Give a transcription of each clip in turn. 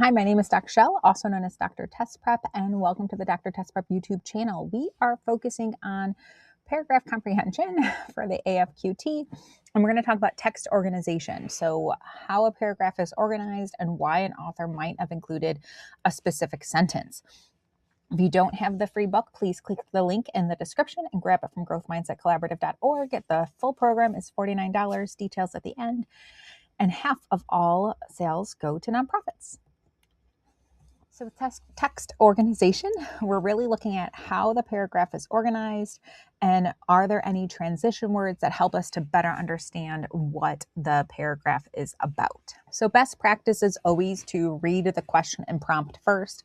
Hi, my name is Dr. Shell, also known as Dr. Test Prep, and welcome to the Dr. Test Prep YouTube channel. We are focusing on paragraph comprehension for the AFQT, and we're going to talk about text organization. So how a paragraph is organized and why an author might have included a specific sentence. If you don't have the free book, please click the link in the description and grab it from growthmindsetcollaborative.org. The full program is $49, details at the end, and half of all sales go to nonprofits. So with text organization, we're really looking at how the paragraph is organized and are there any transition words that help us to better understand what the paragraph is about. So best practice is always to read the question and prompt first.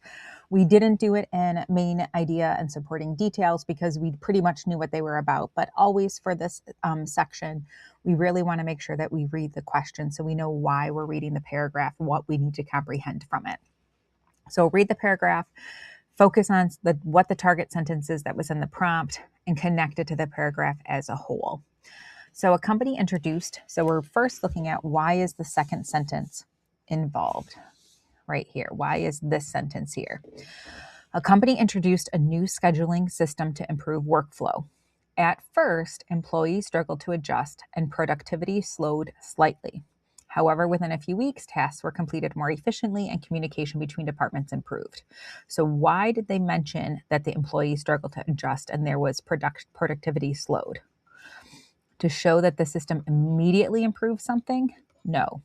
We didn't do it in main idea and supporting details because we pretty much knew what they were about, but always for this section, we really want to make sure that we read the question so we know why we're reading the paragraph, what we need to comprehend from it. So read the paragraph, focus on what the target sentence is that was in the prompt, and connect it to the paragraph as a whole. So a company introduced, so we're first looking at why is the second sentence involved right here? Why is this sentence here? A company introduced a new scheduling system to improve workflow. At first, employees struggled to adjust and productivity slowed slightly. However, within a few weeks, tasks were completed more efficiently and communication between departments improved. So why did they mention that the employees struggled to adjust and there was productivity slowed? To show that the system immediately improved something? No.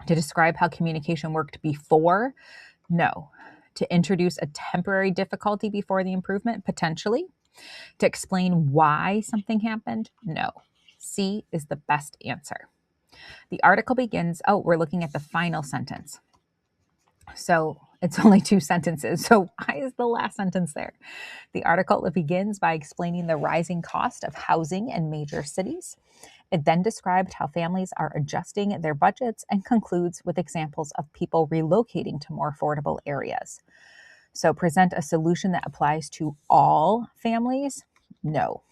To describe how communication worked before? No. To introduce a temporary difficulty before the improvement? Potentially. To explain why something happened? No. C is the best answer. The article begins, we're looking at the final sentence. So it's only 2 sentences. So why is the last sentence there? The article begins by explaining the rising cost of housing in major cities. It then described how families are adjusting their budgets and concludes with examples of people relocating to more affordable areas. So present a solution that applies to all families? No.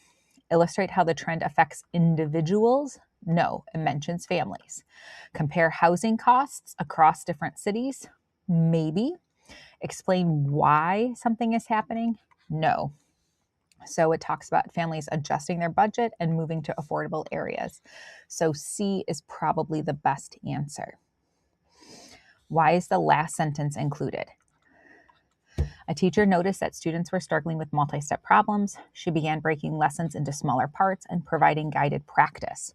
Illustrate how the trend affects individuals? No, it mentions families. Compare housing costs across different cities? Maybe. Explain why something is happening? No. So it talks about families adjusting their budget and moving to affordable areas. So C is probably the best answer. Why is the last sentence included? A teacher noticed that students were struggling with multi-step problems. She began breaking lessons into smaller parts and providing guided practice.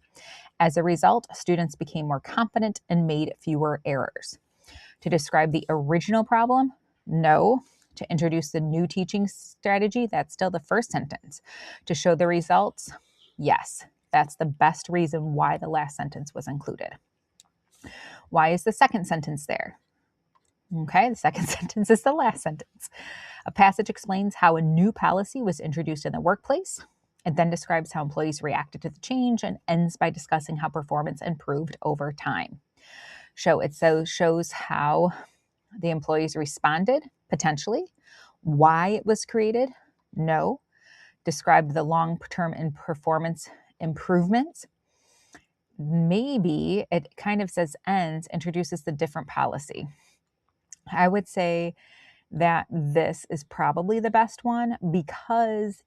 As a result, students became more confident and made fewer errors. To describe the original problem? No. To introduce the new teaching strategy? That's still the first sentence. To show the results? Yes. That's the best reason why the last sentence was included. Why is the second sentence there? Okay, the second sentence is the last sentence. A passage explains how a new policy was introduced in the workplace. It then describes how employees reacted to the change and ends by discussing how performance improved over time. Shows how the employees responded, potentially. Why it was created? No. Describe the long-term and performance improvements. Maybe it kind of says ends, introduces the different policy. I would say that this is probably the best one because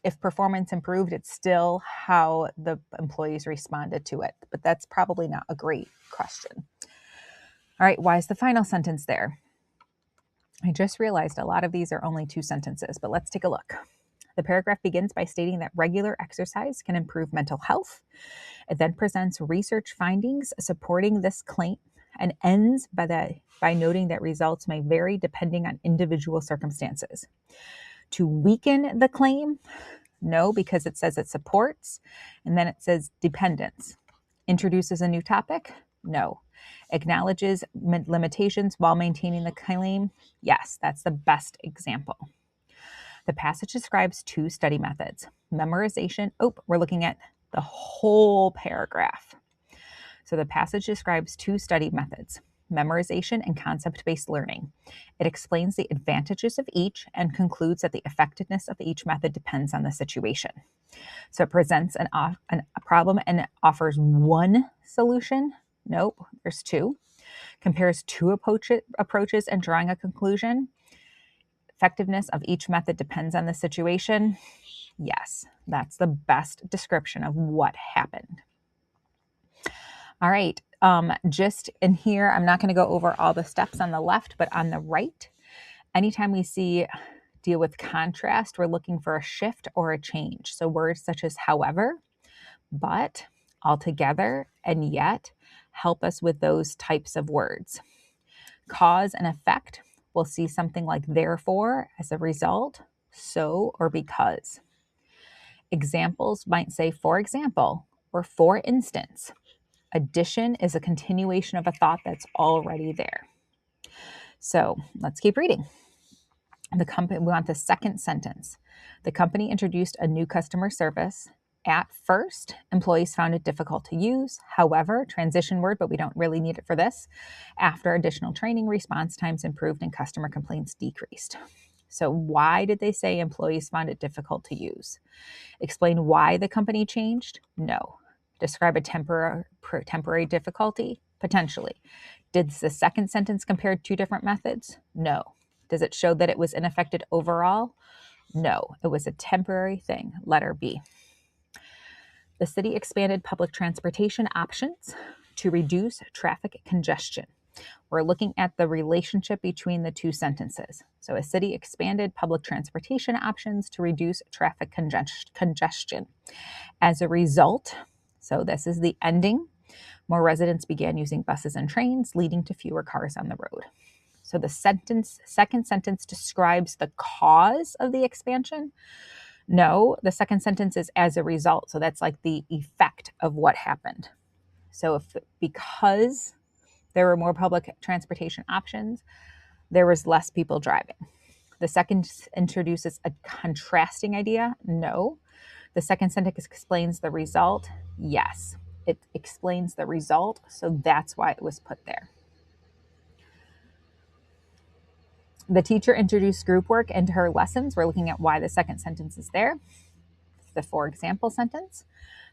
if performance improved, it's still how the employees responded to it. But that's probably not a great question. All right, why is the final sentence there? I just realized a lot of these are only 2 sentences, but let's take a look. The paragraph begins by stating that regular exercise can improve mental health. It then presents research findings supporting this claim and ends by noting that results may vary depending on individual circumstances. To weaken the claim? No, because it says it supports, and then it says dependence. Introduces a new topic? No. Acknowledges limitations while maintaining the claim? Yes, that's the best example. The passage describes 2 study methods. Memorization. We're looking at the whole paragraph. So the passage describes 2 study methods, memorization and concept-based learning. It explains the advantages of each and concludes that the effectiveness of each method depends on the situation. So it presents a problem and offers one solution. Nope, there's 2. compares two approaches and drawing a conclusion. Effectiveness of each method depends on the situation. Yes, that's the best description of what happened. All right, just in here, I'm not going to go over all the steps on the left, but on the right, anytime we see deal with contrast, we're looking for a shift or a change. So words such as however, but, altogether, and yet help us with those types of words. Cause and effect, we'll see something like therefore, as a result, so, or because. Examples might say for example, or for instance. Addition is a continuation of a thought that's already there. So let's keep reading. We want the second sentence. The company introduced a new customer service. At first, employees found it difficult to use. However, transition word, but we don't really need it for this. After additional training, response times improved and customer complaints decreased. So why did they say employees found it difficult to use? Explain why the company changed? No. Describe a temporary difficulty? Potentially. Did the second sentence compare two different methods? No. Does it show that it was ineffective overall? No. It was a temporary thing. Letter B. The city expanded public transportation options to reduce traffic congestion. We're looking at the relationship between the two sentences. So a city expanded public transportation options to reduce traffic congestion. As a result, so this is the ending, more residents began using buses and trains, leading to fewer cars on the road. So the second sentence describes the cause of the expansion. No, the second sentence is as a result. So that's like the effect of what happened. So because there were more public transportation options, there was less people driving. The second introduces a contrasting idea. No. The second sentence explains the result. Yes, it explains the result. So that's why it was put there. The teacher introduced group work into her lessons. We're looking at why the second sentence is there. The for example sentence.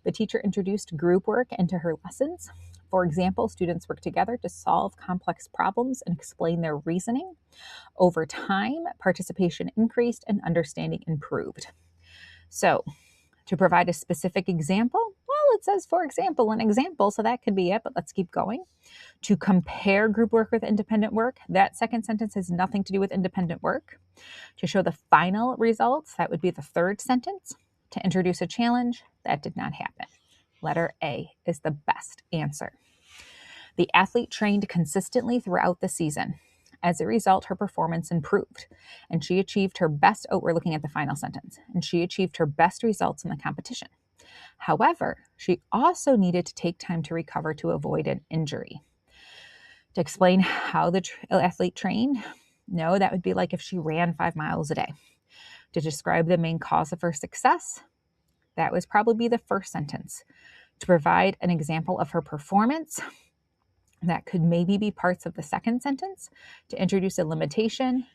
The teacher introduced group work into her lessons. For example, students work together to solve complex problems and explain their reasoning. Over time, participation increased and understanding improved. So, to provide a specific example, well, it says, for example, an example, so that could be it, but let's keep going. To compare group work with independent work, that second sentence has nothing to do with independent work. To show the final results, that would be the third sentence. To introduce a challenge, that did not happen. Letter A is the best answer. The athlete trained consistently throughout the season. As a result, her performance improved, and she achieved her best, we're looking at the final sentence, and she achieved her best results in the competition. However, she also needed to take time to recover to avoid an injury. To explain how the athlete trained, no, that would be like if she ran 5 miles a day. To describe the main cause of her success, that would probably be the first sentence. To provide an example of her performance, that could maybe be parts of the second sentence. To introduce a limitation,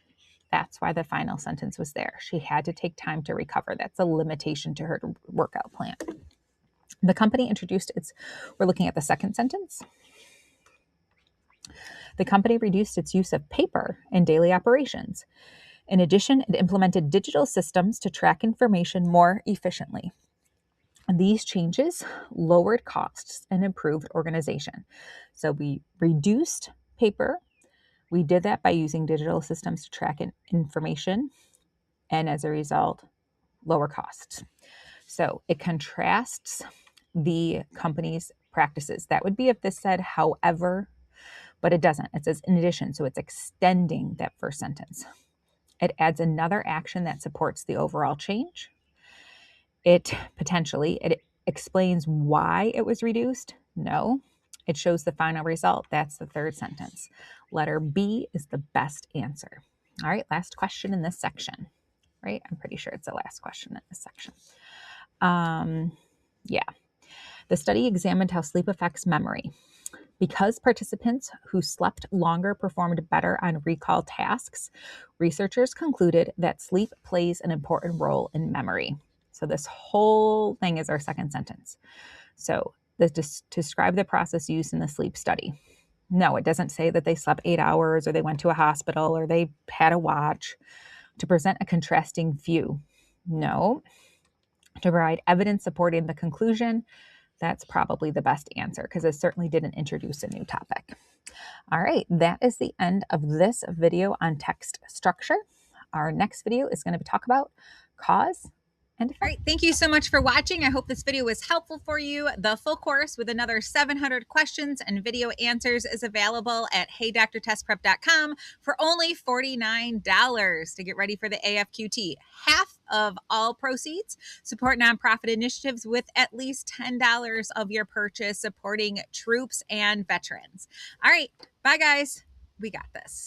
that's why the final sentence was there. She had to take time to recover. That's a limitation to her workout plan. The company introduced we're looking at the second sentence. The company reduced its use of paper in daily operations. In addition, it implemented digital systems to track information more efficiently. These changes lowered costs and improved organization. So we reduced paper. We did that by using digital systems to track information, and as a result, lower costs. So it contrasts the company's practices. That would be if this said however, but it doesn't. It says in addition, so it's extending that first sentence. It adds another action that supports the overall change. It explains why it was reduced. No. It shows the final result. That's the third sentence. Letter B is the best answer. All right, last question in this section, right? I'm pretty sure it's the last question in this section. Yeah. The study examined how sleep affects memory. Because participants who slept longer performed better on recall tasks, researchers concluded that sleep plays an important role in memory. So this whole thing is our second sentence. So to describe the process used in the sleep study. No, it doesn't say that they slept 8 hours or they went to a hospital or they had a watch. To present a contrasting view. No. To provide evidence supporting the conclusion. That's probably the best answer because it certainly didn't introduce a new topic. All right, that is the end of this video on text structure. Our next video is going to talk about cause and effect. All right, thank you so much for watching. I hope this video was helpful for you. The full course with another 700 questions and video answers is available at heydrtestprep.com for only $49 to get ready for the AFQT. Half of all proceeds support nonprofit initiatives with at least $10 of your purchase supporting troops and veterans. All right, bye guys. We got this.